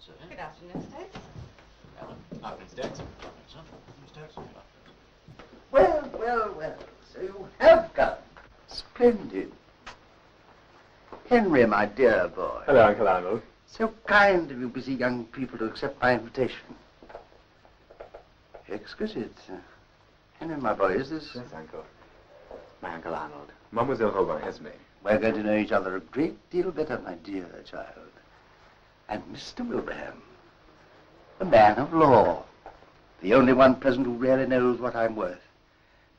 sir. Good afternoon, Stokes. Afternoon, Stokes. Well, well, well. So you have come. Splendid. Henry, my dear boy. Hello, Uncle Arnold. So kind of you busy young people to accept my invitation. Exquisite. Henry, my boy, is this... Yes, Uncle. My Uncle Arnold. Mademoiselle Robin has me. We're going to know each other a great deal better, my dear child. And Mr. Wilbraham, a man of law. The only one present who really knows what I'm worth.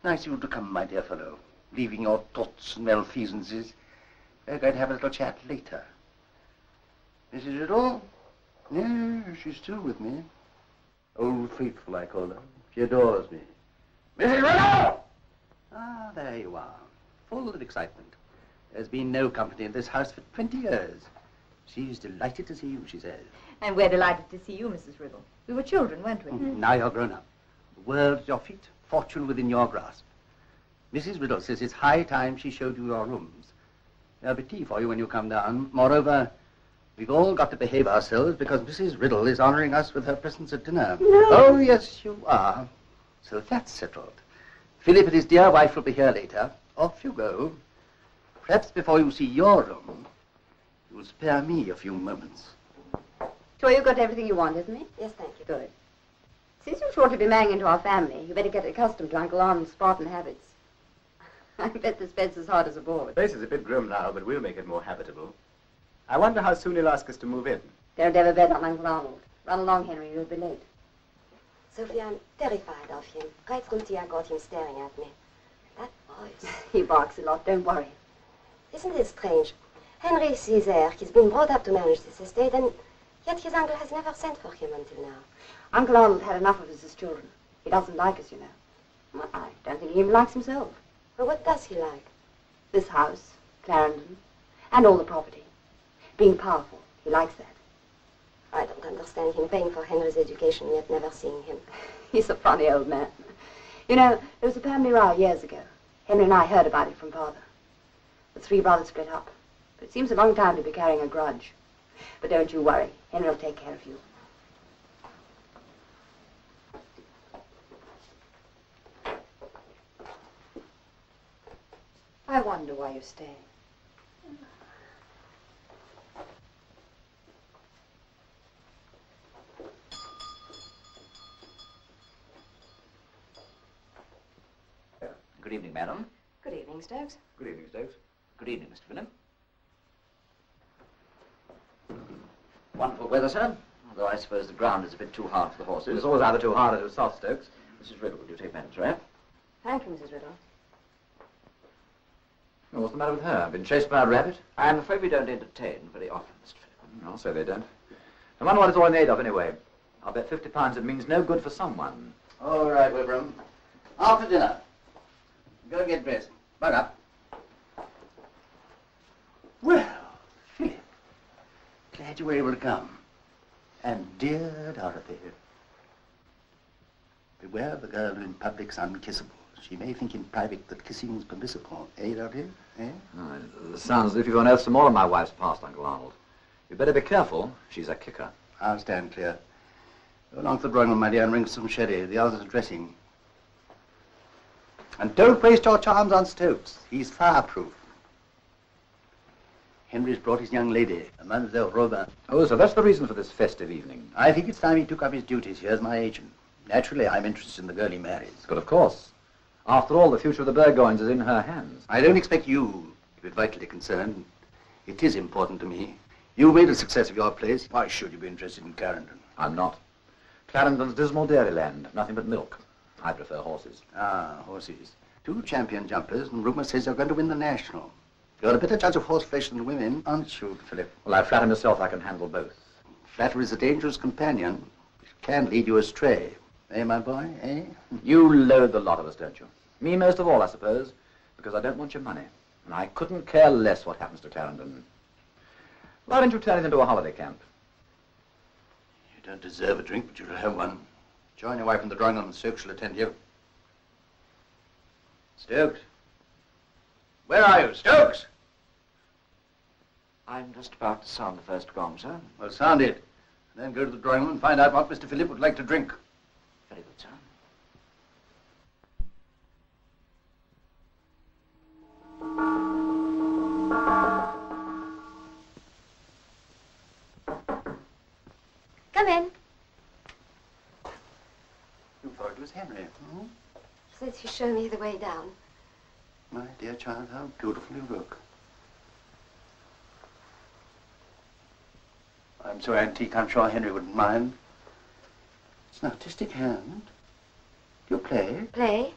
Nice of you to come, my dear fellow. Leaving your thoughts and malfeasances. We're going to have a little chat later. Mrs. Riddle? Yeah, she's still with me. Old Faithful, I call her. She adores me. Mrs. Riddle! Ah, there you are. Full of excitement. There's been no company in this house for 20 years. She's delighted to see you, she says. And we're delighted to see you, Mrs. Riddle. We were children, weren't we? Now you're grown up. The world's at your feet, fortune within your grasp. Mrs. Riddle says it's high time she showed you your rooms. There'll be tea for you when you come down. Moreover, we've all got to behave ourselves because Mrs. Riddle is honoring us with her presence at dinner. No. Oh, yes, you are. So that's settled. Philip and his dear wife will be here later. Off you go. Perhaps before you see your room, you'll spare me a few moments. Sure you got everything you want, isn't it? Yes, thank you. Good. Since you're sure to be marrying into our family, you better get accustomed to Uncle Arnold's Spartan habits. I bet this bed's as hard as a board. The place is a bit grim now, but we'll make it more habitable. I wonder how soon he'll ask us to move in. Don't ever bet on Uncle Arnold. Run along, Henry, you'll be late. Sophie, I'm terrified of him. Right from tea, I got him staring at me. That voice. He barks a lot, don't worry. Isn't it strange? Henry sees there. He's been brought up to manage this estate, and yet his uncle has never sent for him until now. Uncle Arnold had enough of us as children. He doesn't like us, you know. Well, I don't think he even likes himself. Well, what does he like? This house, Clarendon, and all the property. Being powerful, he likes that. I don't understand him paying for Henry's education, yet never seeing him. He's a funny old man. You know, there was a family row years ago. Henry and I heard about it from Father. The three brothers split up. But it seems a long time to be carrying a grudge. But don't you worry. Henry will take care of you. I wonder why you're staying. Good evening, madam. Good evening, Stokes. Good evening, Stokes. Good evening, Mr. Phillip. Wonderful weather, sir. Although I suppose the ground is a bit too hard for the horses. It's always either too hard or too soft, Stokes. Mrs. Riddle, would you take Madam's wrap? Thank you, Mrs. Riddle. Oh, what's the matter with her? Been chased by a rabbit? I'm afraid we don't entertain very often, Mr. Phillip. I'll say they don't. I wonder what it's all made of, anyway. I'll bet £50 it means no good for someone. All right, Wilbraham. After dinner. Go get dressed. Bug up. Well, Philip. Glad you were able to come. And dear Dorothy. Beware of the girl who in public's unkissable. She may think in private that kissing is permissible. Eh, Dorothy? Eh? Oh, it sounds as if you've unearthed some more of my wife's past, Uncle Arnold. You'd better be careful. She's a kicker. I'll stand clear. Go along to the drawing room, my dear, and ring some sherry. The others are dressing. And don't waste your charms on Stokes. He's fireproof. Henry's brought his young lady, Mademoiselle Robin. Oh, so that's the reason for this festive evening. I think it's time he took up his duties. Here's my agent. Naturally, I'm interested in the girl he marries. But of course. After all, the future of the Burgoynes is in her hands. I don't expect you to be vitally concerned. It is important to me. You made a success of your place. Why should you be interested in Clarendon? I'm not. Clarendon's dismal dairyland. Nothing but milk. I prefer horses. Ah, horses. 2 champion jumpers, and rumour says you're going to win the national. You're a better judge of horse flesh than women, aren't you, Philip? Well, I flatter myself I can handle both. Flattery is a dangerous companion. It can lead you astray. Eh, my boy, eh? You loathe the lot of us, don't you? Me most of all, I suppose, because I don't want your money. And I couldn't care less what happens to Clarendon. Why don't you turn it into a holiday camp? You don't deserve a drink, but you'll have one. Join your wife in the drawing room and Stokes shall attend you. Stokes? Where are you, Stokes? I'm just about to sound the first gong, sir. Well, sound it. Then go to the drawing room and find out what Mr. Philip would like to drink. Very good, sir. Come in. You thought it was Henry, hmm? Said you show me the way down. My dear child, how beautiful you look. I'm so antique, I'm sure Henry wouldn't mind. It's an artistic hand. Do you play? Play?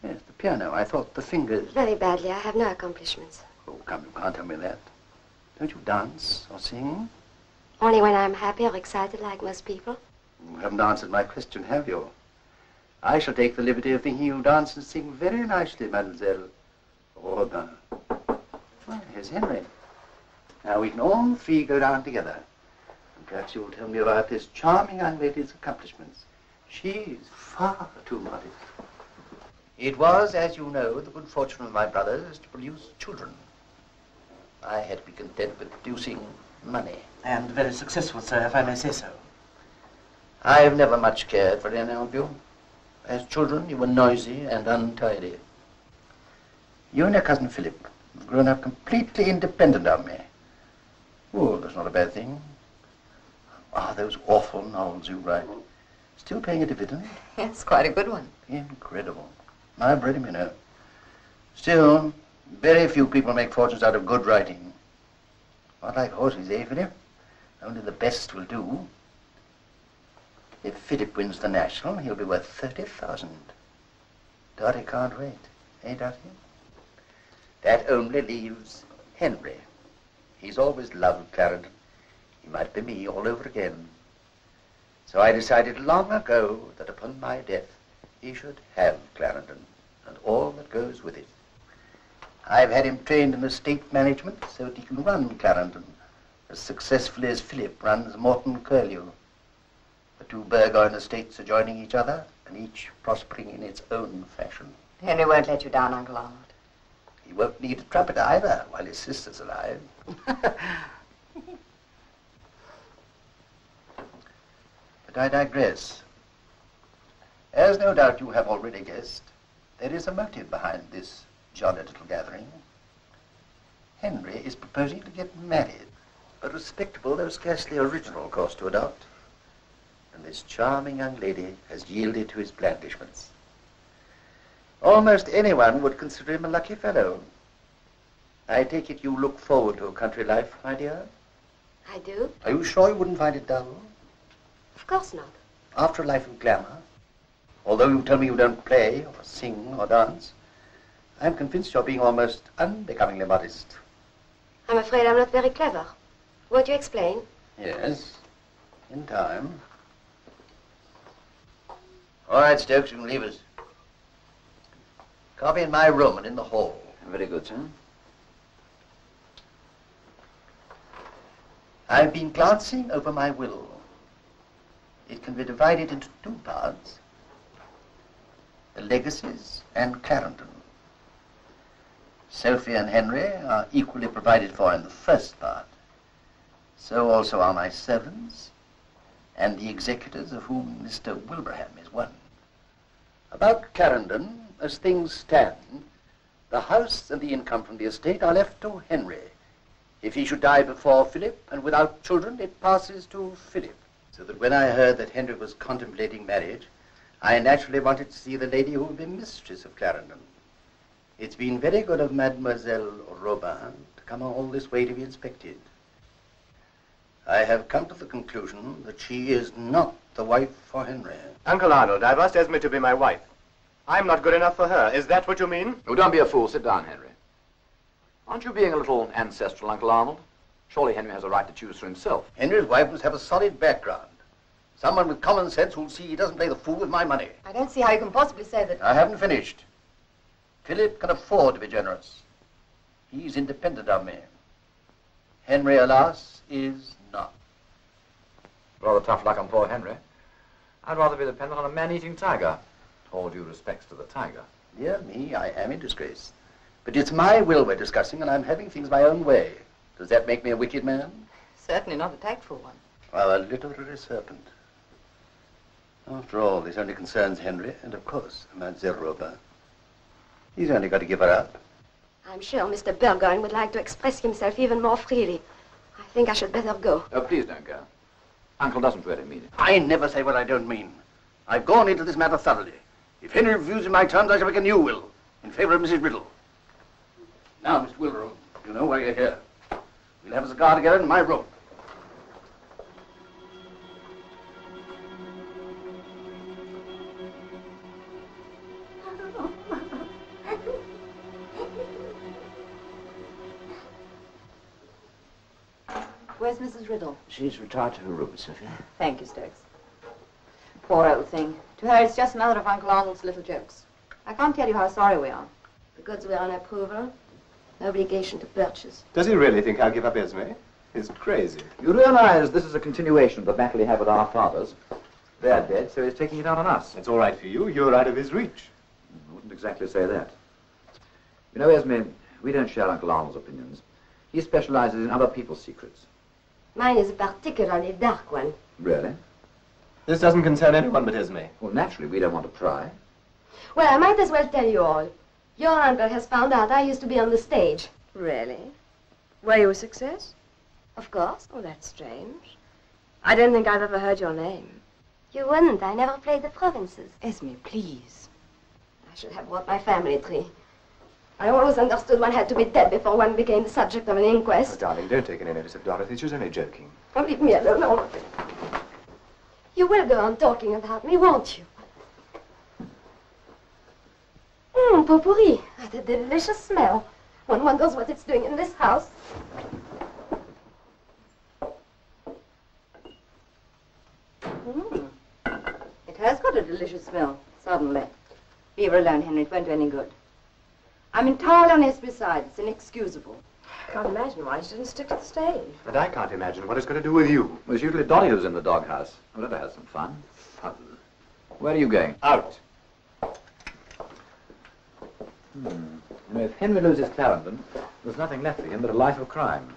Yes, the piano. I thought the fingers... Very badly. I have no accomplishments. Oh, come, you can't tell me that. Don't you dance or sing? Only when I'm happy or excited like most people. You haven't answered my question, have you? I shall take the liberty of thinking you dance and sing very nicely, Mademoiselle Whodunit. Well, here's Henry. Now we can all three go down together. And perhaps you'll tell me about this charming young lady's accomplishments. She's far too modest. It was, as you know, the good fortune of my brothers to produce children. I had to be content with producing money. And very successful, sir, if I may say so. I've never much cared for any of you. As children, you were noisy and untidy. You and your cousin Philip have grown up completely independent of me. Oh, that's not a bad thing. Ah, those awful novels you write. Still paying a dividend? Yes, quite a good one. Incredible. I've read him, you know. Still, very few people make fortunes out of good writing. Not like horses, eh, Philip? Only the best will do. If Philip wins the National, he'll be worth 30,000. Dottie can't wait, eh, Dottie? That only leaves Henry. He's always loved Clarendon. He might be me all over again. So I decided long ago that upon my death, he should have Clarendon and all that goes with it. I've had him trained in estate management so that he can run Clarendon as successfully as Philip runs Morton Curlew. The two Burgoyne estates adjoining each other, and each prospering in its own fashion. Henry won't let you down, Uncle Arnold. He won't need a trumpet either while his sister's alive. But I digress. As no doubt you have already guessed, there is a motive behind this jolly little gathering. Henry is proposing to get married. A respectable, though scarcely original, course to adopt. And this charming young lady has yielded to his blandishments. Almost anyone would consider him a lucky fellow. I take it you look forward to a country life, my dear? I do? Are you sure you wouldn't find it dull? Of course not. After a life of glamour, although you tell me you don't play or sing or dance, I'm convinced you're being almost unbecomingly modest. I'm afraid I'm not very clever. Won't you explain? Yes, in time. All right, Stokes, you can leave us. Copy in my room and in the hall. Very good, sir. I've been glancing over my will. It can be divided into two parts. The legacies and Clarendon. Sophie and Henry are equally provided for in the first part. So also are my servants and the executors, of whom Mr. Wilbraham is one. About Clarendon, as things stand, the house and the income from the estate are left to Henry. If he should die before Philip and without children, it passes to Philip. So that when I heard that Henry was contemplating marriage, I naturally wanted to see the lady who would be mistress of Clarendon. It's been very good of Mademoiselle Robin to come all this way to be inspected. I have come to the conclusion that she is not the wife for Henry. Uncle Arnold, I've asked Esme to be my wife. I'm not good enough for her. Is that what you mean? Oh, don't be a fool. Sit down, Henry. Aren't you being a little ancestral, Uncle Arnold? Surely Henry has a right to choose for himself. Henry's wife must have a solid background. Someone with common sense who'll see he doesn't play the fool with my money. I don't see how you can possibly say that... I haven't finished. Philip can afford to be generous. He's independent of me. Henry, alas, is not. Rather tough luck on poor Henry. I'd rather be dependent on a man-eating tiger. All due respects to the tiger. Dear me, I am in disgrace. But it's my will we're discussing, and I'm having things my own way. Does that make me a wicked man? Certainly not a tactful one. Our literary serpent. After all, this only concerns Henry and, of course, Mademoiselle Robin. He's only got to give her up. I'm sure Mr. Burgoyne would like to express himself even more freely. I think I should better go. Oh, please don't go. Uncle doesn't really mean it. I never say what I don't mean. I've gone into this matter thoroughly. If Henry refuses my terms, I shall make a new will in favor of Mrs. Riddle. Now, Mr. Wilbur, you know why you're here. We'll have a cigar together in my room. Where's Mrs. Riddle? She's retired to her room, Sophie. Thank you, Stokes. Poor old thing. To her, it's just another of Uncle Arnold's little jokes. I can't tell you how sorry we are. The goods were on approval. No obligation to purchase. Does he really think I'll give up Esme? He's crazy. You realize this is a continuation of the battle he had with our fathers. They're dead, so he's taking it out on us. It's all right for you. You're out of his reach. I wouldn't exactly say that. You know, Esme, we don't share Uncle Arnold's opinions. He specializes in other people's secrets. Mine is a particularly dark one. Really? This doesn't concern anyone but Esme. Well, naturally, we don't want to pry. Well, I might as well tell you all. Your uncle has found out I used to be on the stage. Really? Were you a success? Of course. Oh, that's strange. I don't think I've ever heard your name. You wouldn't. I never played the provinces. Esme, please. I should have brought my family tree. I always understood one had to be dead before one became the subject of an Oh, inquest. darling, don't take any notice of Dorothy. She was only joking. Oh, leave me alone, all of it. You will go on talking about me, won't you? Potpourri. What a delicious smell. One wonders what it's doing in this house. It has got a delicious smell, suddenly. Leave her alone, Henry. It won't do any good. I'm entirely on Esme's side. It's inexcusable. I can't imagine why she didn't stick to the stage. And I can't imagine what it's going to do with you. Well, it's usually Dolly who's in the doghouse. We'll let her have some fun. Fun. Where are you going? Out. You know, if Henry loses Clarendon, there's nothing left for him but a life of crime.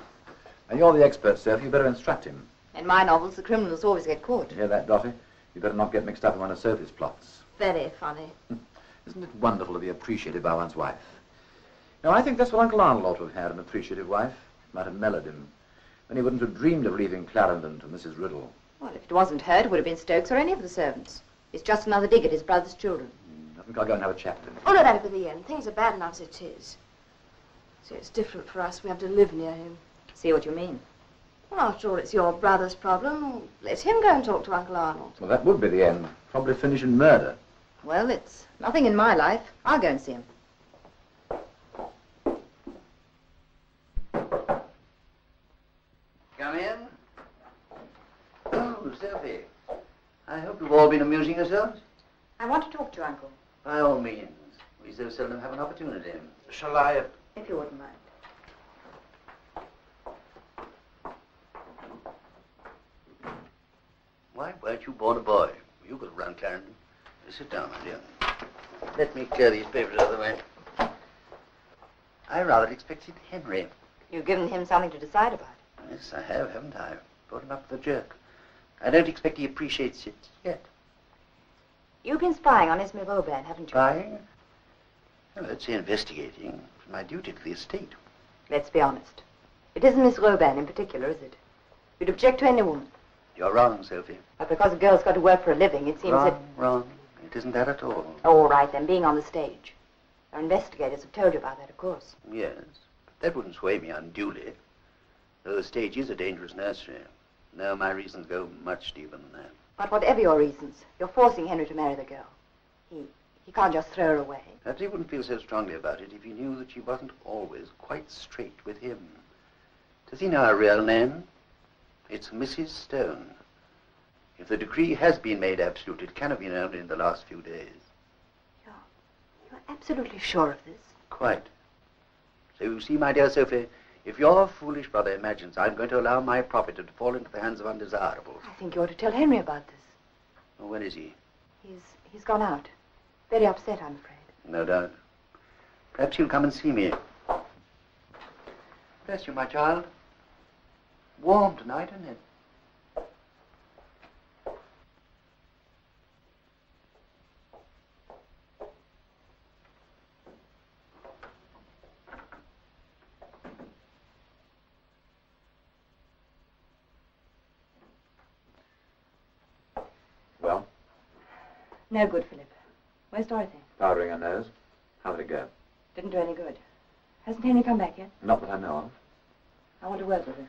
And you're the expert, Soph. You better instruct him. In my novels, the criminals always get caught. You hear that, Dotty? You better not get mixed up in one of Sophie's plots. Very funny. Isn't it wonderful to be appreciated by one's wife? Now, I think that's what Uncle Arnold ought to have had, an appreciative wife. It might have mellowed him. Then he wouldn't have dreamed of leaving Clarendon to Mrs. Riddle. Well, if it wasn't her, it would have been Stokes or any of the servants. It's just another dig at his brother's children. I think I'll go and have a chat with him. Oh, no, that'll be the end. Things are bad enough as it is. See, it's different for us. We have to live near him. See what you mean. Well, after all, it's your brother's problem. Let him go and talk to Uncle Arnold. Well, that would be the end. Probably finish in murder. Well, it's nothing in my life. I'll go and see him. Come in. Oh, Sophie. I hope you've all been amusing yourselves. I want to talk to you, Uncle, By all means. We so seldom have an opportunity. Shall I? if you wouldn't mind. Why weren't you born a boy? You could run, Clarendon. Sit down, my dear. Let me clear these papers out of the way. I rather expected Henry. You've given him something to decide about. Yes, I have, haven't I? Brought him up with a jerk. I don't expect he appreciates it yet. You've been spying on Esme Robin, haven't you? Spying? Well, let's say investigating. It's my duty to the estate. Let's be honest. It isn't Miss Robin in particular, is it? You'd object to any woman. You're wrong, Sophie. But because a girl's got to work for a living, it seems that... Wrong. It isn't that at all. Oh, all right, then, being on the stage. Our investigators have told you about that, of course. Yes, but that wouldn't sway me unduly. Though the stage is a dangerous nursery. No, my reasons go much deeper than that. But whatever your reasons, you're forcing Henry to marry the girl. He can't just throw her away. Perhaps he wouldn't feel so strongly about it if he knew that she wasn't always quite straight with him. Does he know her real name? It's Mrs. Stone. If the decree has been made absolute, it can have been only in the last few days. You're absolutely sure of this? Quite. So you see, my dear Sophie, if your foolish brother imagines I'm going to allow my property to fall into the hands of undesirables... I think you ought to tell Henry about this. Well, where is he? He's gone out. Very upset, I'm afraid. No doubt. Perhaps he'll come and see me. Bless you, my child. Warm tonight, isn't it? No good, Philip. Where's Dorothy? Powdering her nose. How did it go? Didn't do any good. Hasn't Henry come back yet? Not that I know of. I want to work with her.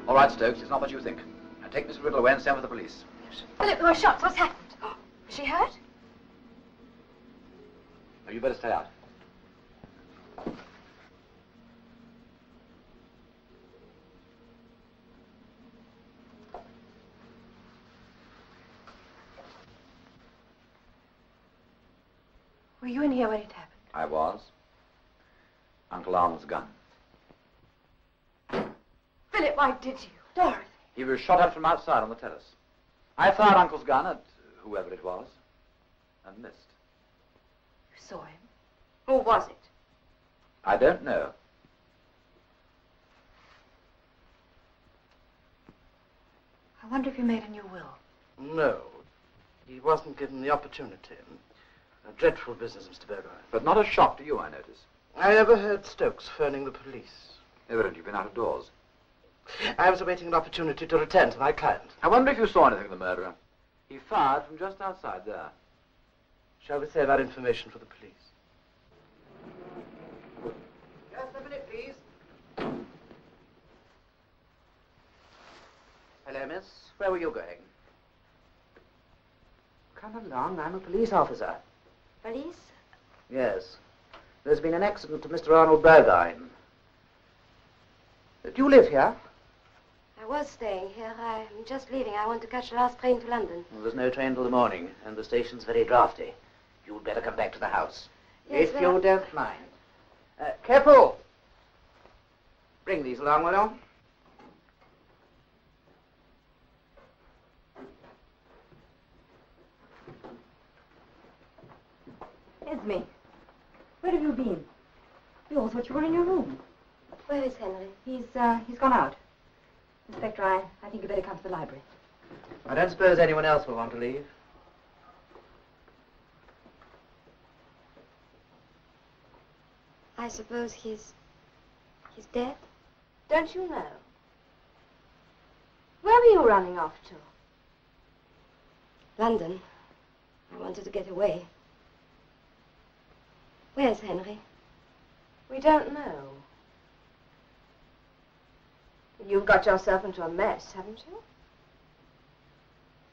All right, Stokes, it's not what you think. Now take Mrs. Riddle away and send for the police. Philip, there were shots. What's happened? Is she hurt? Oh, you better stay out. Were you in here when it happened? I was. Uncle Arnold's gun. Philip, why did you? Dorothy. He was shot at from outside on the terrace. I fired Uncle's gun at whoever it was and missed. You saw him? Or was it? I don't know. I wonder if you made a new will. No, he wasn't given the opportunity. A dreadful business, Mr. Burgoyne. But not a shock to you, I notice. I overheard Stokes phoning the police. Evidently you've been out of doors. I was awaiting an opportunity to return to my client. I wonder if you saw anything of the murderer. He fired from just outside there. Shall we save our information for the police? Just a minute, please. Hello, miss. Where were you going? Come along. I'm a police officer. Police? Yes. There's been an accident to Mr. Arnold Burgoyne. Do you live here? I was staying here. I'm just leaving. I want to catch the last train to London. Well, there's no train till the morning, and the station's very draughty. You'd better come back to the house. Yes, if you well- don't mind. Careful! Bring these along, will you? Esme, where have you been? We all thought you were in your room. Where is Henry? He's gone out. Inspector, I think you better come to the library. I don't suppose anyone else will want to leave. I suppose he's dead? Don't you know? Where were you running off to? London. I wanted to get away. Where's Henry? We don't know. You've got yourself into a mess, haven't you?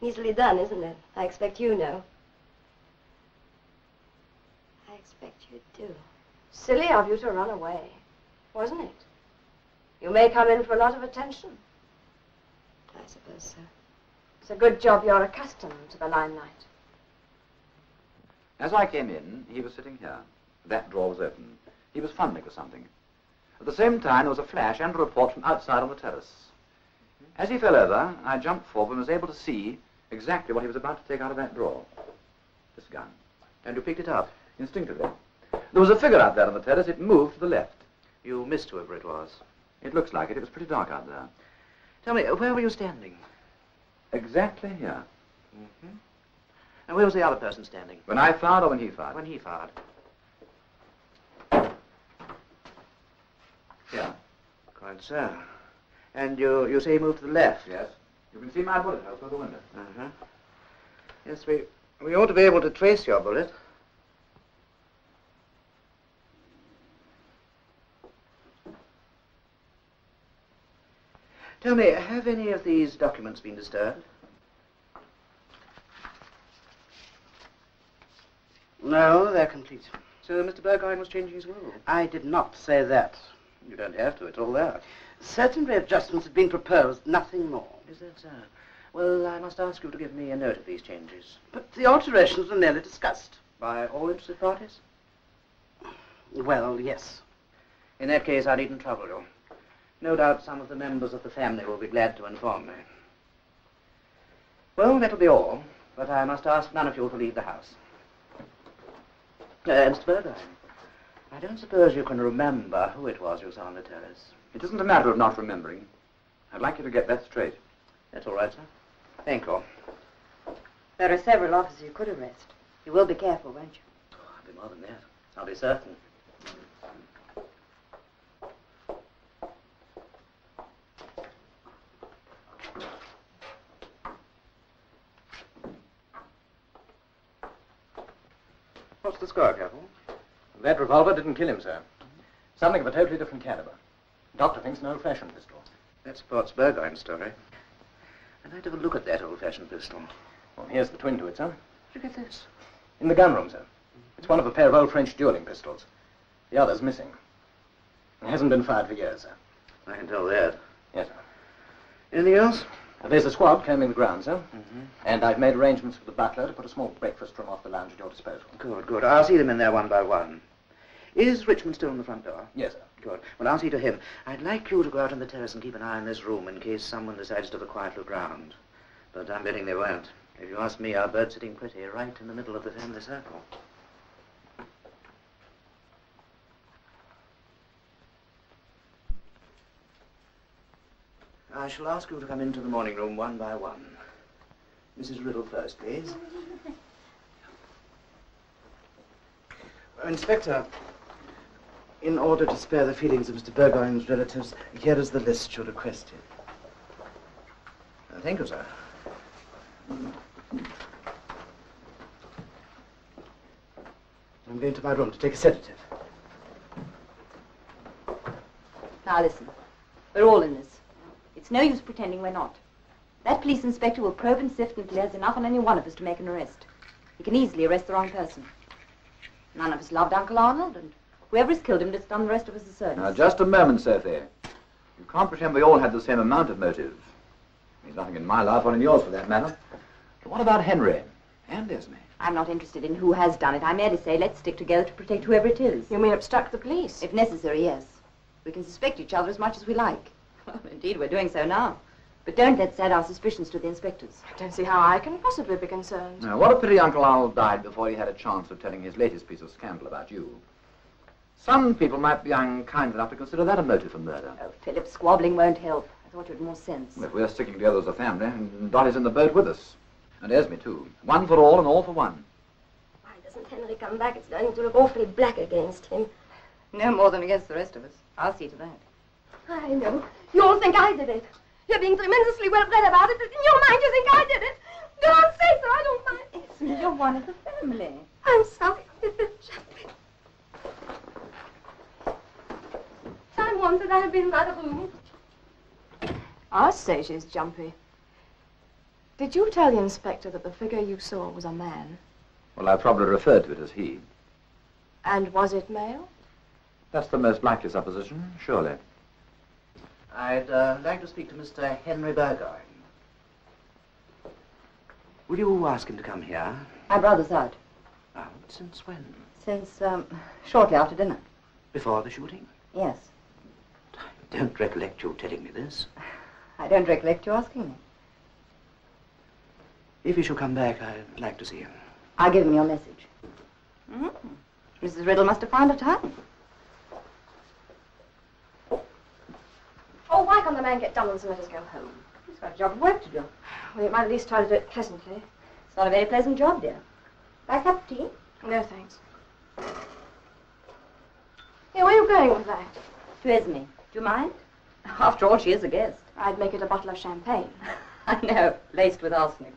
Easily done, isn't it? I expect you know. I expect you do. Silly of you to run away, wasn't it? You may come in for a lot of attention. I suppose so. It's a good job you're accustomed to the limelight. As I came in, he was sitting here. That drawer was open. He was fumbling for something. At the same time, there was a flash and a report from outside on the terrace. As he fell over, I jumped forward and was able to see exactly what he was about to take out of that drawer. This gun. And you picked it up? Instinctively. There was a figure out there on the terrace. It moved to the left. You missed whoever it was. It looks like it. It was pretty dark out there. Tell me, where were you standing? Exactly here. Mm-hmm. And where was the other person standing? When I fired or when he fired? When he fired. Here. Quite so. And you say he moved to the left? Yes. You can see my bullet hole through the window. Uh-huh. Yes, we ought to be able to trace your bullet. Tell me, have any of these documents been disturbed? No, they're complete. So Mr. Burgoyne was changing his will? I did not say that. You don't have to, it's all there. Certain readjustments have been proposed, nothing more. Is that so? Well, I must ask you to give me a note of these changes. But the alterations were nearly discussed. By all interested parties? Well, yes. In that case, I needn't trouble you. No doubt some of the members of the family will be glad to inform me. Well, that'll be all, but I must ask none of you to leave the house. Mr. Burgoyne, I don't suppose you can remember who it was you saw on the terrace. It isn't a matter of not remembering. I'd like you to get that straight. That's all right, sir. Thank you. There are several officers you could arrest. You will be careful, won't you? Oh, I'll be more than that. I'll be certain. What's the score, Captain? That revolver didn't kill him, sir. Something of a totally different caliber. Doctor thinks an old-fashioned pistol. That supports Burgoyne's story. I'd like to have a look at that old-fashioned pistol. Well, here's the twin to it, sir. Where'd you get this? In the gunroom, sir. It's one of a pair of old French dueling pistols. The other's missing. It hasn't been fired for years, sir. I can tell that. Yes, sir. Anything else? There's a squad combing the ground, sir. And I've made arrangements with the butler to put a small breakfast room off the lounge at your disposal. Good, good. I'll see them in there one by one. Is Richmond still in the front door? Yes, sir. Good. Well, I'll see to him. I'd like you to go out on the terrace and keep an eye on this room in case someone decides to have a quiet look round. But I'm betting they won't. If you ask me, our bird's sitting pretty right in the middle of the family circle. I shall ask you to come into the morning room one by one. Mrs. Riddle first, please. Inspector, in order to spare the feelings of Mr. Burgoyne's relatives, here is the list you requested. Thank you, sir. I'm going to my room to take a sedative. Now listen, we're all in this. It's no use pretending we're not. That police inspector will probe and sift until he has enough on any one of us to make an arrest. He can easily arrest the wrong person. None of us loved Uncle Arnold, and whoever has killed him has done the rest of us a service. Now, just a moment, Sophie. You can't pretend we all had the same amount of motive. There's nothing in my life or in yours, for that matter. But what about Henry and Esme? I'm not interested in who has done it. I merely say let's stick together to protect whoever it is. You mean obstruct the police? If necessary, yes. We can suspect each other as much as we like. Well, indeed, we're doing so now. But don't let's add our suspicions to the inspectors. I don't see how I can possibly be concerned. Now, what a pity Uncle Arnold died before he had a chance of telling his latest piece of scandal about you. Some people might be unkind enough to consider that a motive for murder. Oh, Philip, squabbling won't help. I thought you had more sense. Well, if we're sticking together as a family, and Dolly's in the boat with us. And Esme, too. One for all and all for one. Why doesn't Henry come back? It's going to look awfully black against him. No more than against the rest of us. I'll see to that. I know. You all think I did it. You're being tremendously well bred about it, but in your mind you think I did it. Go on, say so. I don't mind. Esme, you're one of the family. I'm sorry. It's just time wanted I had been by the room. I say she's jumpy. Did you tell the inspector that the figure you saw was a man? Well, I probably referred to it as he. And was it male? That's the most likely supposition, surely. I'd like to speak to Mr. Henry Burgoyne. Will you ask him to come here? My brother's out. Out? Since when? Since, shortly after dinner. Before the shooting? Yes. I don't recollect you telling me this. I don't recollect you asking me. If he shall come back, I'd like to see him. I'll give him your message. Mrs. Riddle must have found a time. Oh, why can't the man get done and let us go home? He's got a job of work to do. Well, you might at least try to do it pleasantly. It's not a very pleasant job, dear. Like a cup of tea? No, thanks. Here, where are you going with that? To Esme. Do you mind? After all, she is a guest. I'd make it a bottle of champagne. I know, laced with arsenic.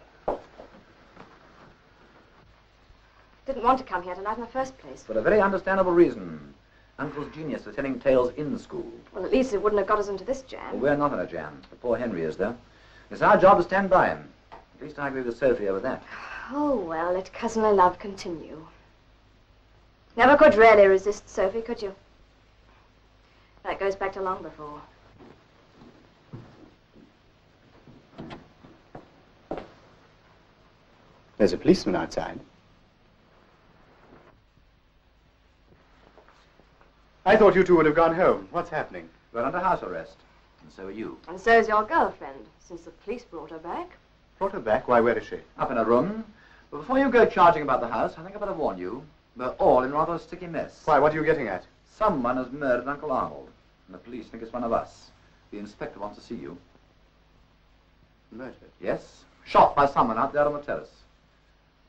Didn't want to come here tonight in the first place. For a very understandable reason. Uncle's genius for telling tales in school. Well, at least it wouldn't have got us into this jam. Well, we're not in a jam. The poor Henry is, though. It's our job to stand by him. At least I agree with Sophie over that. Oh, well, let cousinly love continue. Never could really resist Sophie, could you? That goes back to long before. There's a policeman outside. I thought you two would have gone home. What's happening? We're under house arrest, and so are you. And so's your girlfriend, since the police brought her back. Brought her back? Why, where is she? Up in a room. But before you go charging about the house, I think I better warn you. We're all in rather a sticky mess. Why, what are you getting at? Someone has murdered Uncle Arnold, and the police think it's one of us. The inspector wants to see you. Murdered? Yes, shot by someone out there on the terrace.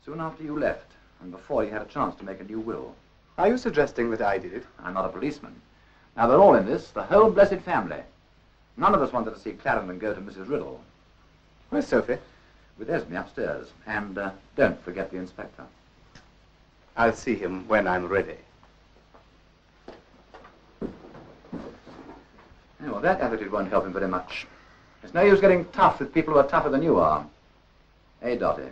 Soon after you left, and before you had a chance to make a new will. Are you suggesting that I did it? I'm not a policeman. Now, we're all in this, the whole blessed family. None of us wanted to see Clarendon go to Mrs. Riddle. Where's Sophie? With Esme upstairs. And don't forget the inspector. I'll see him when I'm ready. Yeah, well, that attitude won't help him very much. It's no use getting tough with people who are tougher than you are. Eh, Dottie?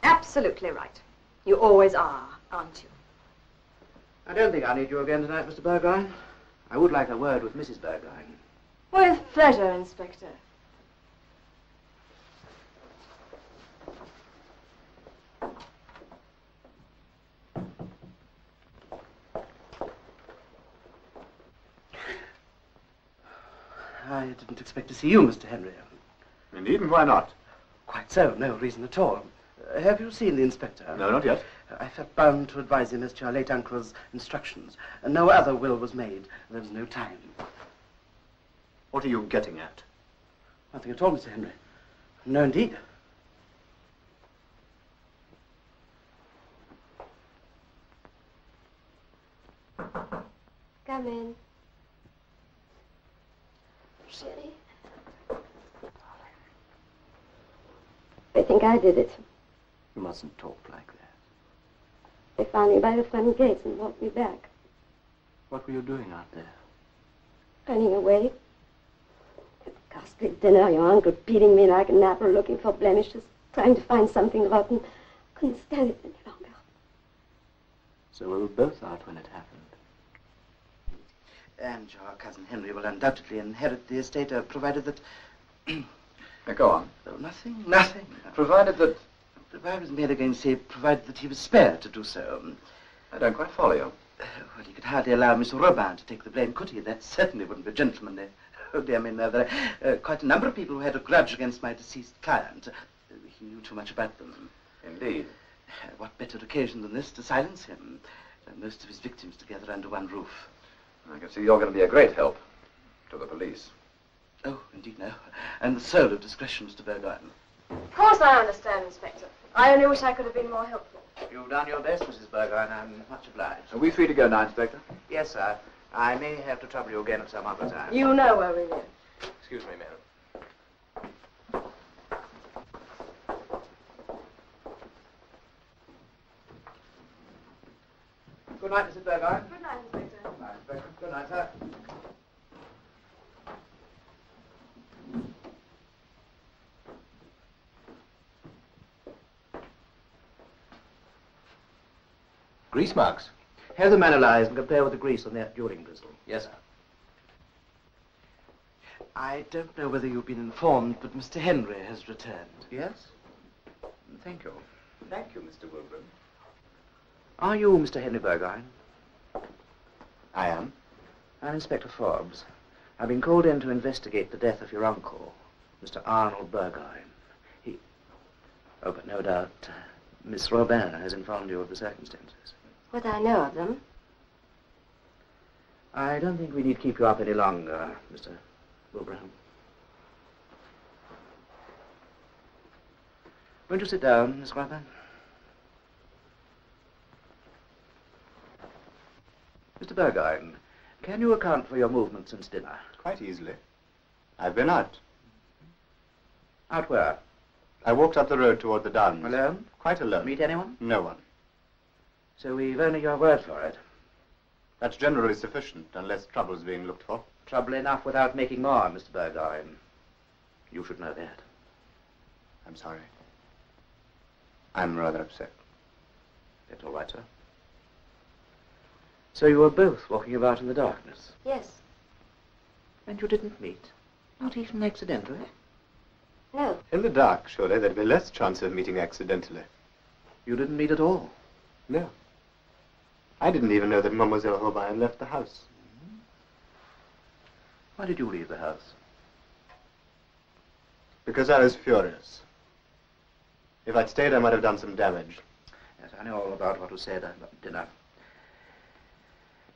Absolutely right. You always are, aren't you? I don't think I'll need you again tonight, Mr. Burgoyne. I would like a word with Mrs. Burgoyne. With pleasure, Inspector. I didn't expect to see you, Mr. Henry. Indeed, and why not? Quite so, no reason at all. Have you seen the inspector? No, not yet. I felt bound to advise him as to your late uncle's instructions. No other will was made. There was no time. What are you getting at? Nothing at all, Mr. Henry. No, indeed. Come in. Chérie. They think I did it. You mustn't talk like that. They found me by the front gates and walked me back. What were you doing out there? Running away. That ghastly dinner, your uncle beating me like an apple, looking for blemishes, trying to find something rotten. Couldn't stand it any longer. So we were both out when it happened. And your cousin Henry will undoubtedly inherit the estate, provided that... Go on. Oh, nothing. Provided that... I was merely going to say, provided that he was spared to do so. I don't quite follow you. Well, he could hardly allow Miss Robin to take the blame, could he? That certainly wouldn't be gentlemanly. Oh, dear me, no, there are quite a number of people who had a grudge against my deceased client. He knew too much about them. Indeed. What better occasion than this to silence him? Most of his victims together under one roof. I can see you're going to be a great help to the police. Oh, indeed, no. And the soul of discretion, Mr. Burgoyne. Of course I understand, Inspector. I only wish I could have been more helpful. You've done your best, Mrs. Burgoyne. I'm much obliged. Are we free to go now, Inspector? Yes, sir. I may have to trouble you again at some other time. You know where we live. Excuse me, ma'am. Good night, Mrs. Burgoyne. Good night, Inspector. Good night, Inspector. Good night, sir. Grease marks? Have them analyzed and compare with the grease on that dueling pistol. Yes, sir. I don't know whether you've been informed, but Mr. Henry has returned. Yes? Thank you. Thank you, Mr. Wilburn. Are you Mr. Henry Burgoyne? I am. I'm Inspector Forbes. I've been called in to investigate the death of your uncle, Mr. Arnold Burgoyne. Oh, but no doubt Miss Robin has informed you of the circumstances. What I know of them. I don't think we need keep you up any longer, Mr. Wilbraham. Won't you sit down, Miss Robin? Mr. Burgoyne, can you account for your movements since dinner? Quite easily. I've been out. Out where? I walked up the road toward the Downs. Alone? Quite alone. Meet anyone? No one. So we've only your word for it. That's generally sufficient, unless trouble's being looked for. Trouble enough without making more, Mr. Burgoyne. You should know that. I'm sorry. I'm rather upset. That's all right, sir. So you were both walking about in the darkness? Yes. And you didn't meet? Not even accidentally? No. In the dark, surely, there'd be less chance of meeting accidentally. You didn't meet at all? No. I didn't even know that Mademoiselle Robin had left the house. Why did you leave the house? Because I was furious. If I'd stayed, I might have done some damage. Yes, I know all about what was said at dinner.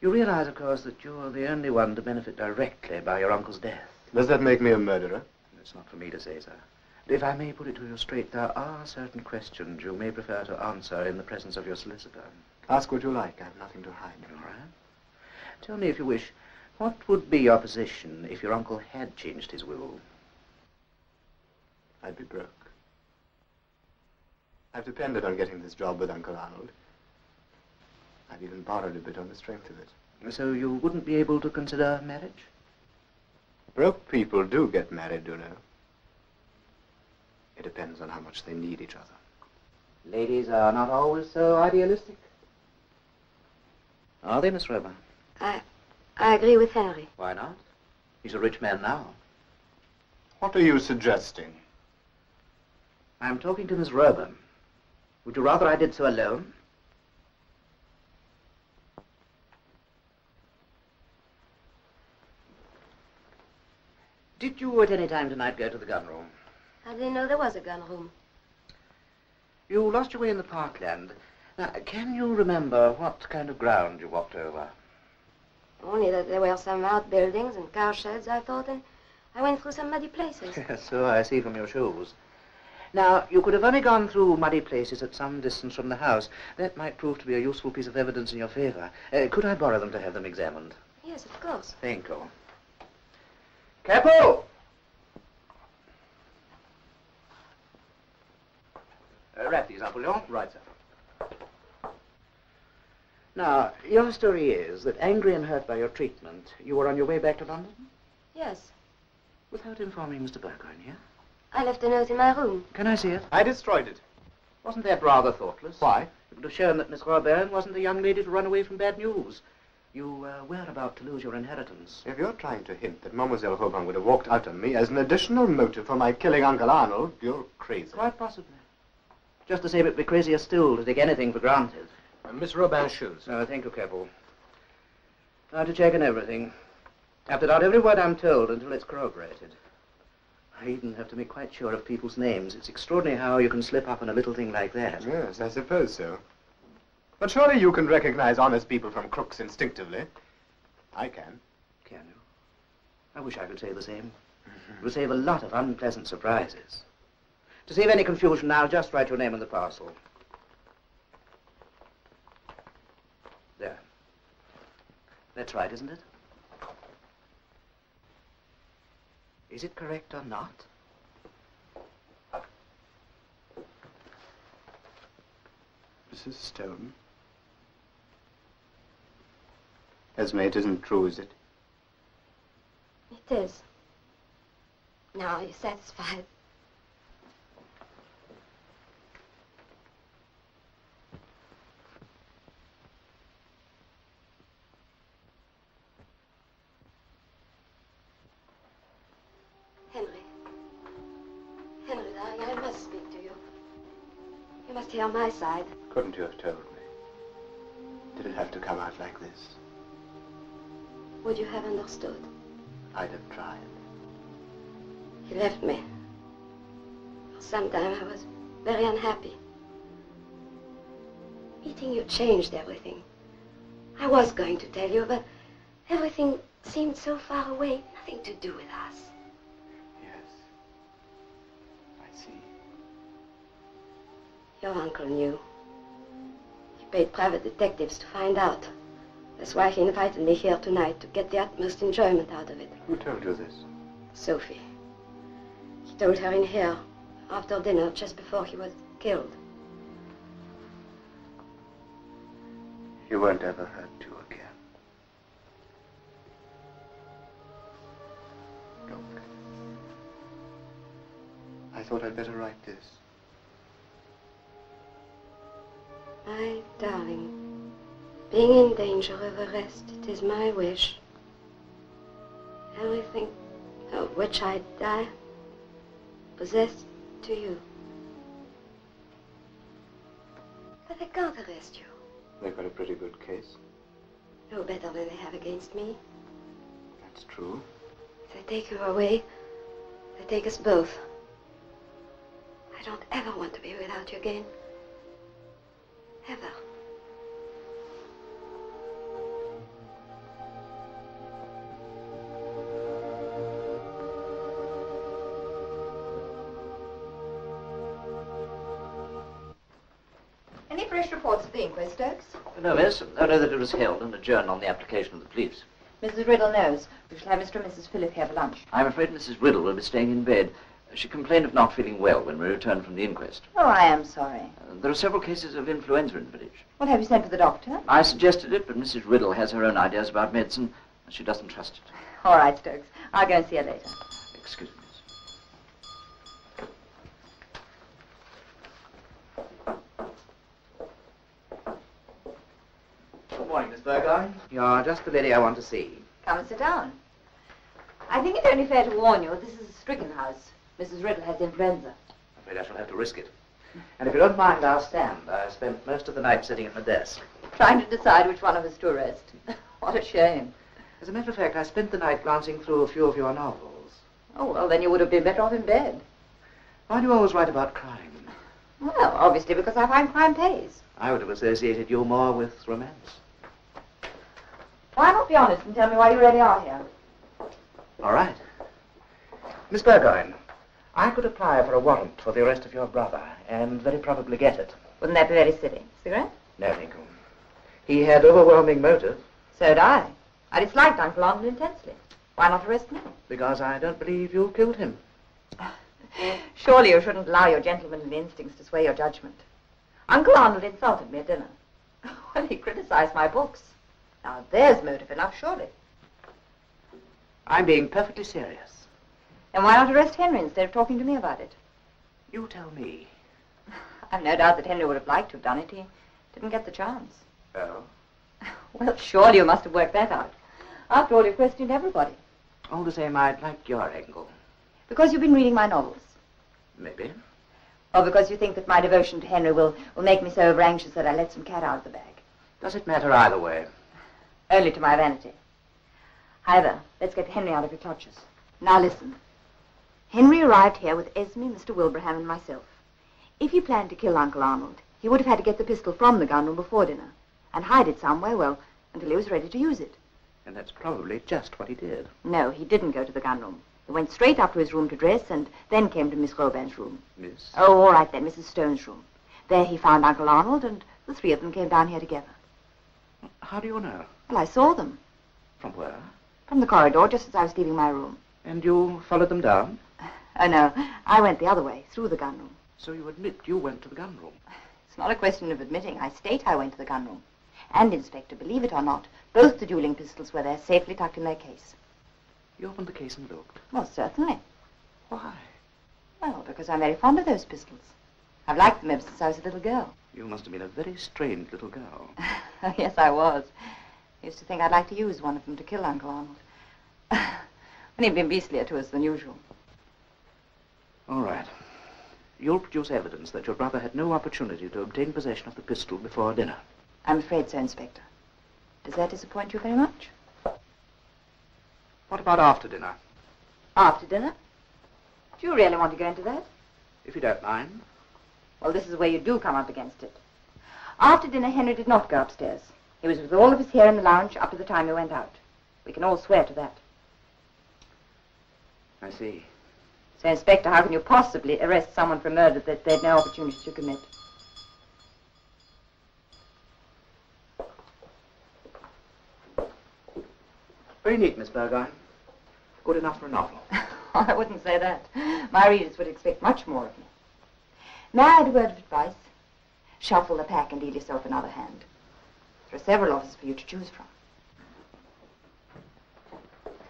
You realize, of course, that you're the only one to benefit directly by your uncle's death. Does that make me a murderer? It's not for me to say, sir. But if I may put it to you straight, there are certain questions you may prefer to answer in the presence of your solicitor. Ask what you like. I have nothing to hide. All right. Tell me, if you wish, what would be your position if your uncle had changed his will? I'd be broke. I've depended on getting this job with Uncle Arnold. I've even borrowed a bit on the strength of it. So you wouldn't be able to consider marriage? Broke people do get married, you know. It depends on how much they need each other. Ladies are not always so idealistic. Are they, Miss Robin? I agree with Henry. Why not? He's a rich man now. What are you suggesting? I'm talking to Miss Robin. Would you rather I did so alone? Did you at any time tonight go to the gun room? I didn't know there was a gun room. You lost your way in the parkland. Now, can you remember what kind of ground you walked over? Only that there were some outbuildings and cow sheds, I thought, and I went through some muddy places. So I see from your shoes. Now, you could have only gone through muddy places at some distance from the house. That might prove to be a useful piece of evidence in your favor. Could I borrow them to have them examined? Yes, of course. Thank you. Capo! Wrap these up, will you? Right, sir. Now, your story is that, angry and hurt by your treatment, you were on your way back to London? Yes. Without informing Mr. Burgoyne here? I left a note in my room. Can I see it? I destroyed it. Wasn't that rather thoughtless? Why? It would have shown that Miss Robin wasn't a young lady to run away from bad news. You were about to lose your inheritance. If you're trying to hint that Mademoiselle Robin would have walked out on me as an additional motive for my killing Uncle Arnold, you're crazy. Quite possibly. Just the same, it'd be crazier still to take anything for granted. Miss Robin's shoes. Thank you, Capo. Now to check on everything. I have to doubt every word I'm told until it's corroborated. I even have to make quite sure of people's names. It's extraordinary how you can slip up on a little thing like that. Yes, I suppose so. But surely you can recognize honest people from crooks instinctively. I can. Can you? I wish I could say the same. It would save a lot of unpleasant surprises. To save any confusion now, just write your name on the parcel. There. That's right, isn't it? Is it correct or not? Mrs. Stone. Esme, it isn't true, is it? It is. Now, are you satisfied? Henry, darling, I must speak to you. You must hear my side. Couldn't you have told me? Did it have to come out like this? Would you have understood? I'd have tried. He left me. For some time I was very unhappy. Meeting you changed everything. I was going to tell you, but everything seemed so far away, nothing to do with us. Yes. I see. Your uncle knew. He paid private detectives to find out. That's why he invited me here tonight, to get the utmost enjoyment out of it. Who told you this? Sophie. He told her in here, after dinner, just before he was killed. He won't ever hurt you again. Look. I thought I'd better write this. My darling, being in danger of arrest, it is my wish. Everything of which I die, possessed to you. they can't arrest you. They've got a pretty good case. No better than they have against me. That's true. If they take you away, they take us both. I don't ever want to be without you again. Ever. Any fresh reports of the inquest, Stokes? No, miss. Only that it was held and adjourned on the application of the police. Mrs. Riddle knows. We shall have Mr. and Mrs. Phillip here for lunch. I'm afraid Mrs. Riddle will be staying in bed. She complained of not feeling well when we returned from the inquest. Oh, I am sorry. There are several cases of influenza in the village. Well, have you sent for the doctor? I suggested it, but Mrs. Riddle has her own ideas about medicine, and she doesn't trust it. All right, Stokes. I'll go and see her later. Excuse me, miss. Good morning, Miss Burgoyne. You're just the lady I want to see. Come and sit down. I think it's only fair to warn you, this is a stricken house. Mrs. Riddle has influenza. I'm afraid I shall have to risk it. And if you don't mind, I'll stand. I spent most of the night sitting at my desk. Trying to decide which one of us to arrest. What a shame. As a matter of fact, I spent the night glancing through a few of your novels. Oh, well, then you would have been better off in bed. Why do you always write about crime? Well, obviously because I find crime pays. I would have associated you more with romance. Why not be honest and tell me why you really are here? All right. Miss Burgoyne, I could apply for a warrant for the arrest of your brother, and very probably get it. Wouldn't that be very silly? Cigarette? No, thank you. He had overwhelming motive. So had I. I disliked Uncle Arnold intensely. Why not arrest me? Because I don't believe you killed him. Surely you shouldn't allow your gentlemanly instincts to sway your judgment. Uncle Arnold insulted me at dinner. Well, he criticized my books. Now, there's motive enough, surely. I'm being perfectly serious. And why not arrest Henry instead of talking to me about it? You tell me. I've no doubt that Henry would have liked to have done it. He didn't get the chance. Oh? Well, surely you must have worked that out. After all, you've questioned everybody. All the same, I'd like your angle. Because you've been reading my novels. Maybe. Or because you think that my devotion to Henry will make me so over-anxious that I let some cat out of the bag. Does it matter either way? Only to my vanity. However, let's get Henry out of your clutches. Now listen. Henry arrived here with Esme, Mr. Wilbraham, and myself. If he planned to kill Uncle Arnold, he would have had to get the pistol from the gun room before dinner and hide it somewhere, well, until he was ready to use it. And that's probably just what he did. No, he didn't go to the gun room. He went straight up to his room to dress and then came to Miss Robin's room. Miss? Oh, all right then, Mrs. Stone's room. There he found Uncle Arnold, and the three of them came down here together. How do you know? Well, I saw them. From where? From the corridor, just as I was leaving my room. And you followed them down? Oh, no. I went the other way, through the gun room. So you admit you went to the gun room? It's not a question of admitting. I state I went to the gun room. And, Inspector, believe it or not, both the dueling pistols were there, safely tucked in their case. You opened the case and looked? Well, certainly. Why? Well, because I'm very fond of those pistols. I've liked them ever since I was a little girl. You must have been a very strange little girl. Oh, yes, I was. I used to think I'd like to use one of them to kill Uncle Arnold. And he'd been beastlier to us than usual. All right. You'll produce evidence that your brother had no opportunity to obtain possession of the pistol before dinner. I'm afraid so, Inspector. Does that disappoint you very much? What about after dinner? After dinner? Do you really want to go into that? If you don't mind. Well, this is where you do come up against it. After dinner, Henry did not go upstairs. He was with all of us here in the lounge up to the time he went out. We can all swear to that. I see. So, Inspector, how can you possibly arrest someone for murder that they'd no opportunity to commit? Very neat, Miss Burgoyne. Good enough for a novel. I wouldn't say that. My readers would expect much more of me. May I add a word of advice? Shuffle the pack and deal yourself another hand. There are several offers for you to choose from.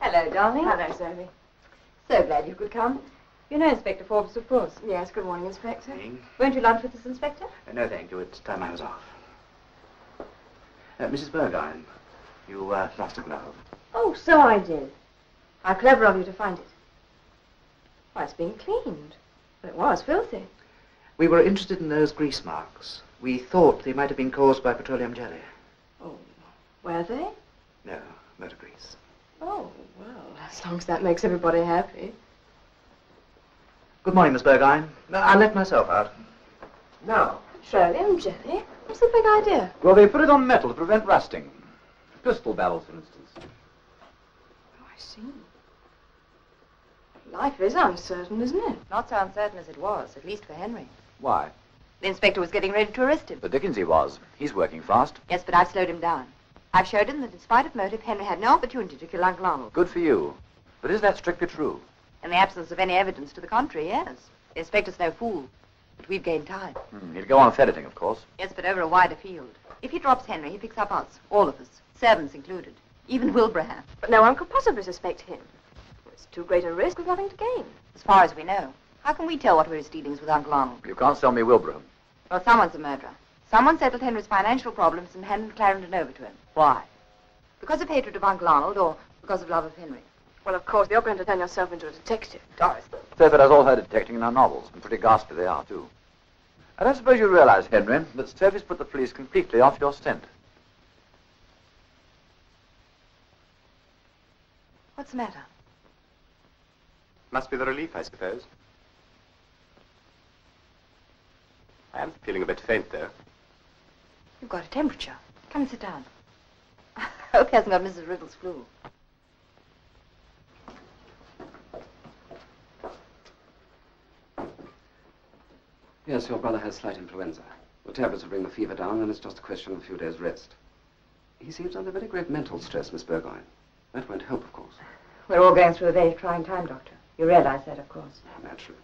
Hello, darling. Hello, Sophie. So glad you could come. You know Inspector Forbes, of course. Yes, good morning, Inspector. Won't you lunch with us, Inspector? No, thank you. It's time I was off. Mrs. Burgoyne, you lost a glove. Oh, so I did. How clever of you to find it. Why, it's been cleaned. But it was filthy. We were interested in those grease marks. We thought they might have been caused by petroleum jelly. Oh, were they? No, motor grease. Oh, well, as long as that makes everybody happy. Good morning, Miss Burgoyne. I'll let myself out. Now, Petroleum jelly? What's the big idea? Well, they put it on metal to prevent rusting. Crystal barrels, for instance. Oh, I see. Life is uncertain, isn't it? Not so uncertain as it was, at least for Henry. Why? The inspector was getting ready to arrest him. The Dickens he was. He's working fast. Yes, but I've slowed him down. I've showed him that in spite of motive, Henry had no opportunity to kill Uncle Arnold. Good for you. But is that strictly true? In the absence of any evidence to the contrary, yes. The inspector's no fool. But we've gained time. He'll go on ferreting, of course. Yes, but over a wider field. If he drops Henry, he picks up us. All of us. Servants included. Even Wilbraham. But no one could possibly suspect him. It's too great a risk with nothing to gain. As far as we know. How can we tell what were his dealings with Uncle Arnold? You can't sell me Wilbraham. Well, someone's a murderer. Someone settled Henry's financial problems and handed Clarendon over to him. Why? Because of hatred of Uncle Arnold or because of love of Henry? Well, of course, you're going to turn yourself into a detective. Doris. Sophie does all her detecting in her novels, and pretty ghastly they are, too. I don't suppose you realize, Henry, that Sophie's put the police completely off your scent. What's the matter? Must be the relief, I suppose. I am feeling a bit faint, though. You've got a temperature. Come and sit down. I hope he hasn't got Mrs. Riddle's flu. Yes, your brother has slight influenza. The tablets will bring the fever down, and it's just a question of a few days' rest. He seems under very great mental stress, Miss Burgoyne. That won't help, of course. We're all going through a very trying time, Doctor. You realize that, of course. Naturally.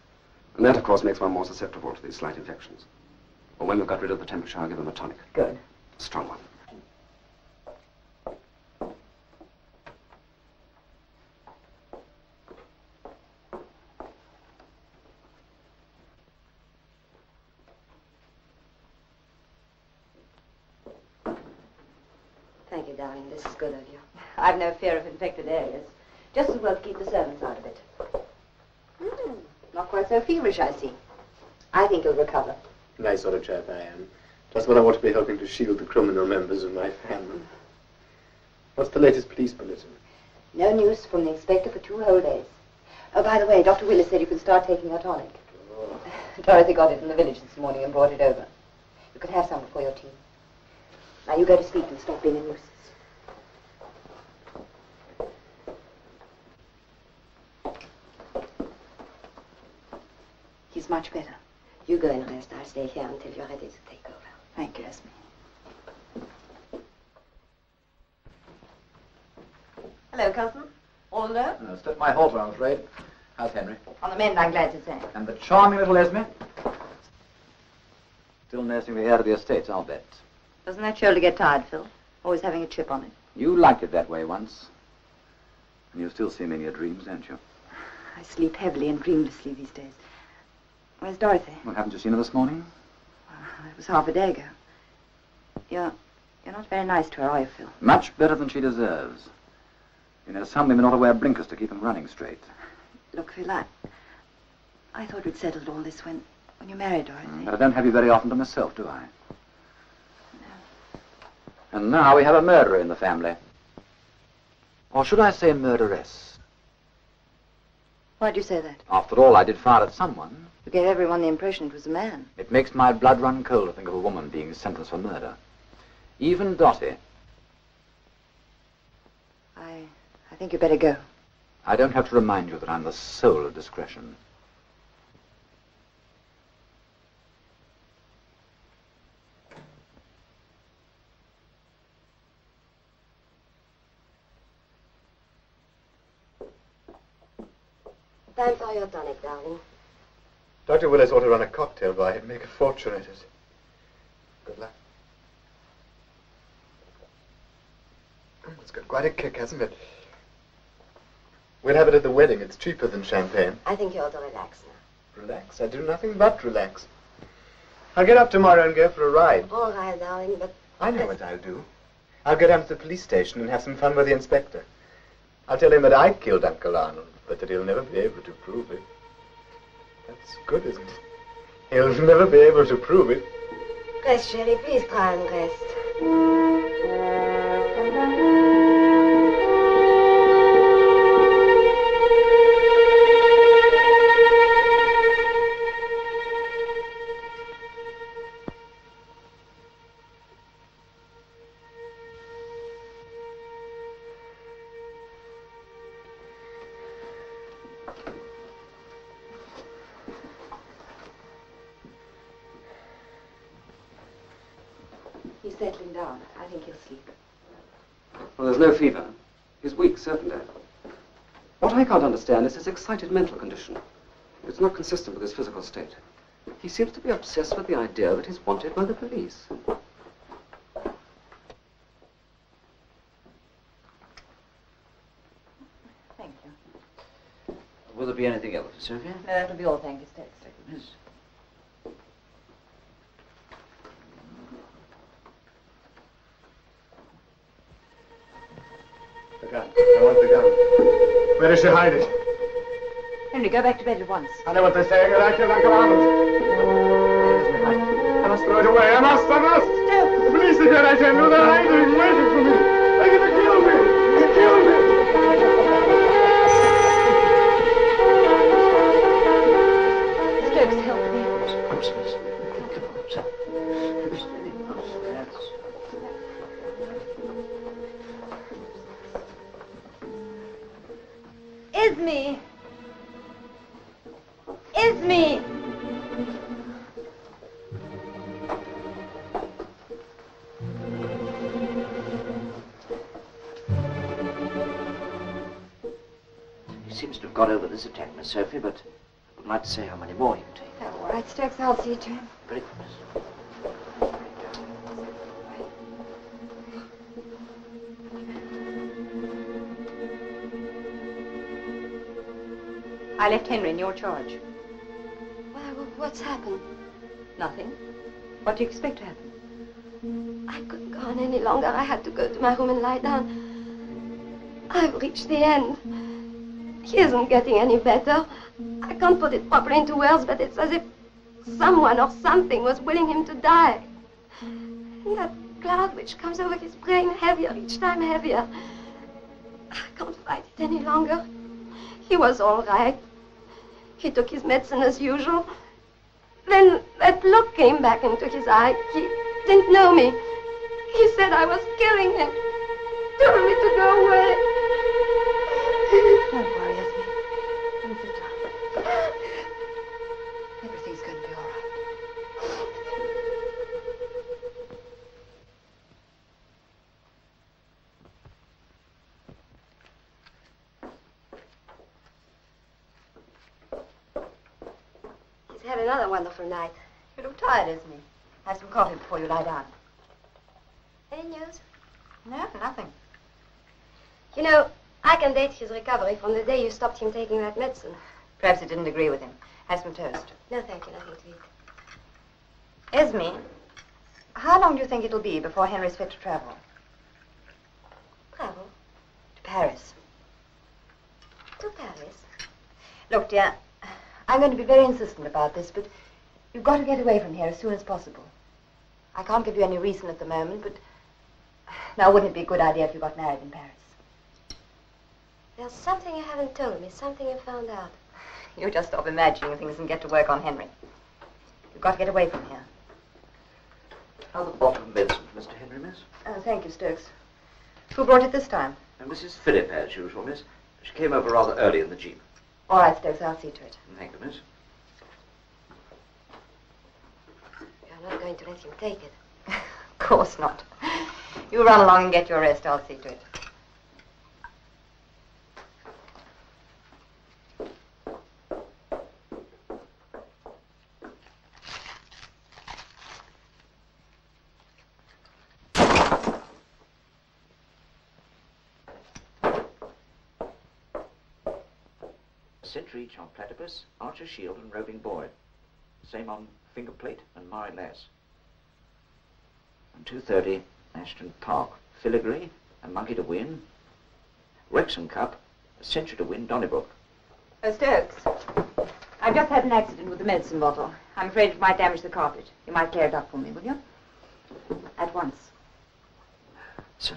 And that, of course, makes one more susceptible to these slight infections. Well, when we've got rid of the temperature, I'll give him a tonic. Good. A strong one. Thank you, darling. This is good of you. I've no fear of infected areas. Just as well to keep the servants out of it. Not quite so feverish, I see. I think you'll recover. Nice sort of chap I am. Just when I want to be helping to shield the criminal members of my family. What's the latest police bulletin? No news from the inspector for 2 whole days. Oh, by the way, Dr. Willis said you can start taking your tonic. Oh. Dorothy got it in the village this morning and brought it over. You can have some before your tea. Now you go to sleep and stop being a nuisance. He's much better. You go and rest. I'll stay here until you're ready to take over. Thank you, Esme. Hello, cousin. All alone? Step my halter, I'm afraid. How's Henry? On the mend, I'm glad to say. And the charming little Esme? Still nursing the heir to the estates, I'll bet. Doesn't that shoulder get tired, Phil? Always having a chip on it. You liked it that way once. And you still see me in your dreams, don't you? I sleep heavily and dreamlessly these days. Where's Dorothy? Well, haven't you seen her this morning? It was half a day ago. You're not very nice to her, are you, Phil? Much better than she deserves. You know, some women ought to wear blinkers to keep them running straight. Look, Phil, I thought we'd settled all this when you married Dorothy. But I don't have you very often to myself, do I? No. And now we have a murderer in the family. Or should I say murderess? Why'd you say that? After all, I did fire at someone. You gave everyone the impression it was a man. It makes my blood run cold to think of a woman being sentenced for murder. Even Dottie. I think you better go. I don't have to remind you that I'm the soul of discretion. Time for your tonic, darling. Dr. Willis ought to run a cocktail bar. He'd make a fortune at it. Good luck. It's got quite a kick, hasn't it? We'll have it at the wedding. It's cheaper than champagne. I think you ought to relax now. Relax? I do nothing but relax. I'll get up tomorrow and go for a ride. All right, darling, but... I know what I'll do. I'll go down to the police station and have some fun with the inspector. I'll tell him that I killed Uncle Arnold, but that he'll never be able to prove it. That's good, isn't it? He'll never be able to prove it. Rest, Shelley. Please try and rest. He's settling down. I think he'll sleep. Well, there's no fever. He's weak, certainly. What I can't understand is his excited mental condition. It's not consistent with his physical state. He seems to be obsessed with the idea that he's wanted by the police. Thank you. Will there be anything else, Sophia? No, that'll be all, thank you, Stokes. Yes. The gun. I want the gun. Where does she hide it? Henry, go back to bed at once. I know what they say. I kill like a rabbit. I must throw it away. I must. Stokes! The police are here, I tell you. They're hiding, waiting for me. They're going to kill me. Kill me. Stokes, help me. Of course, miss. Isme! Isme! He seems to have got over this attack, Miss Sophie, but I would like to say how many more he can take. Oh, all right, Stokes, I'll see to him. Very good, miss. I left Henry in your charge. Why, what's happened? Nothing. What do you expect to happen? I couldn't go on any longer. I had to go to my room and lie down. I've reached the end. He isn't getting any better. I can't put it properly into words, but it's as if someone or something was willing him to die. And that cloud which comes over his brain, heavier, each time heavier. I can't fight it any longer. He was all right. He took his medicine as usual. Then that look came back into his eye. He didn't know me. He said I was killing him. Told me to go away. Don't worry, Esme. Don't sit down. Everything's going to be all right. He's had another wonderful night. You look tired, Esme. Have some coffee before you lie down. Any news? No, nothing. You know, I can date his recovery from the day you stopped him taking that medicine. Perhaps it didn't agree with him. Have some toast. No, thank you, nothing to eat. Esme, how long do you think it'll be before Henry's fit to travel? Travel? To Paris. To Paris? Look, dear, I'm going to be very insistent about this, but you've got to get away from here as soon as possible. I can't give you any reason at the moment, but now wouldn't it be a good idea if you got married in Paris? There's something you haven't told me, something you found out. You just stop imagining things and get to work on Henry. You've got to get away from here. How's the bottle of medicine for Mr. Henry, miss? Oh, thank you, Stokes. Who brought it this time? And Mrs. Phillip, as usual, miss. She came over rather early in the jeep. All right, Stokes, I'll see to it. Thank you, miss. You're not going to let him take it. Of course not. You run along and get your rest. I'll see to it. Century each on platypus, archer shield and roving boy. Same on finger plate and Murray lass. And 2:30, Ashton Park, filigree, a monkey to win. Wrexham Cup, a century to win Donnybrook. Oh, Stokes. I've just had an accident with the medicine bottle. I'm afraid it might damage the carpet. You might clear it up for me, will you? At once. Sir.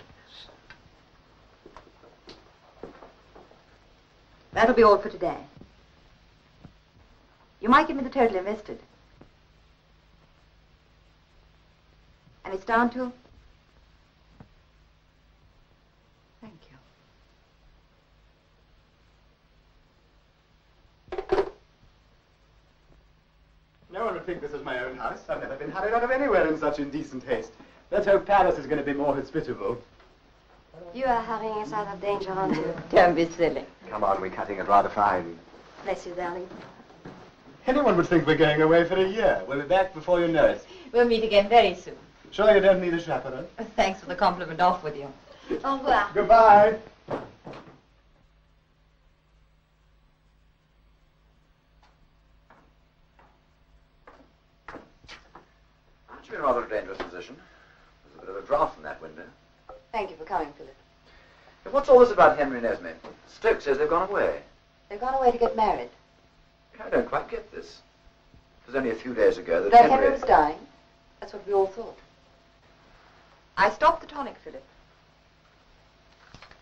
That'll be all for today. You might give me the total invested. And it's down to? Thank you. No one would think this is my own house. I've never been hurried out of anywhere in such indecent haste. Let's hope Paris is going to be more hospitable. You are hurrying us out of danger, aren't you? Don't be silly. Come on, we're cutting it rather fine. Bless you, darling. Anyone would think we're going away for a year. We'll be back before you know it. We'll meet again very soon. Sure you don't need a chaperone? Thanks for the compliment. Off with you. Au revoir. Goodbye. Aren't you in rather a dangerous position? There's a bit of a draft from that window. Thank you for coming, Philip. But what's all this about Henry Nesme? Stokes says they've gone away. They've gone away to get married. I don't quite get this. It was only a few days ago that That Henry was dying. That's what we all thought. I stopped the tonic, Philip.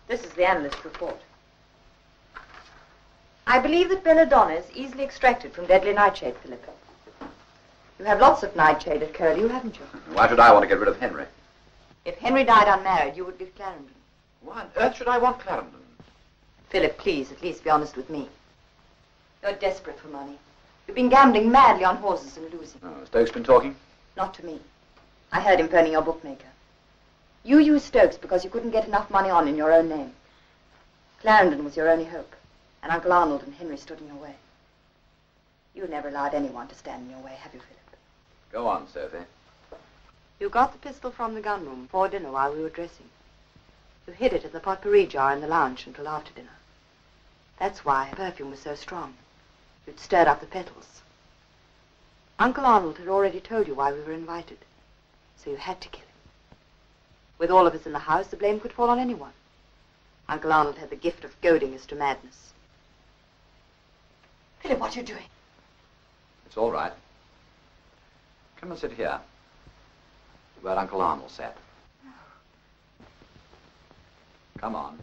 This is the analyst's report. I believe that belladonna is easily extracted from deadly nightshade, Philip. You have lots of nightshade at Curlew, haven't you? Why should I want to get rid of Henry? If Henry died unmarried, you would give Clarendon. Why on earth should I want Clarendon? Philip, please, at least be honest with me. You're desperate for money. You've been gambling madly on horses and losing. Oh, Stokes been talking? Not to me. I heard him phoning your bookmaker. You used Stokes because you couldn't get enough money on in your own name. Clarendon was your only hope, and Uncle Arnold and Henry stood in your way. You never allowed anyone to stand in your way, have you, Philip? Go on, Sophie. You got the pistol from the gun room before dinner while we were dressing. You hid it in the potpourri jar in the lounge until after dinner. That's why the perfume was so strong. You'd stirred up the petals. Uncle Arnold had already told you why we were invited, so you had to kill him. With all of us in the house, the blame could fall on anyone. Uncle Arnold had the gift of goading us to madness. Philip, what are you doing? It's all right. Come and sit here, where Uncle Arnold sat. Come on.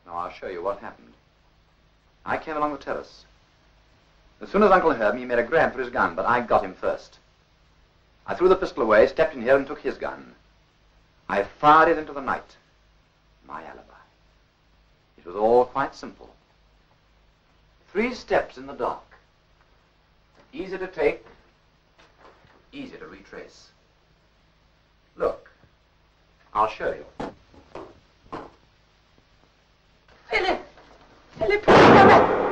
Now, I'll show you what happened. I came along the terrace. As soon as Uncle heard me, he made a grab for his gun, but I got him first. I threw the pistol away, stepped in here, and took his gun. I fired it into the night. My alibi. It was all quite simple. 3 steps in the dark. Easy to take, easy to retrace. Look, I'll show you. Philip! Philip, please come back!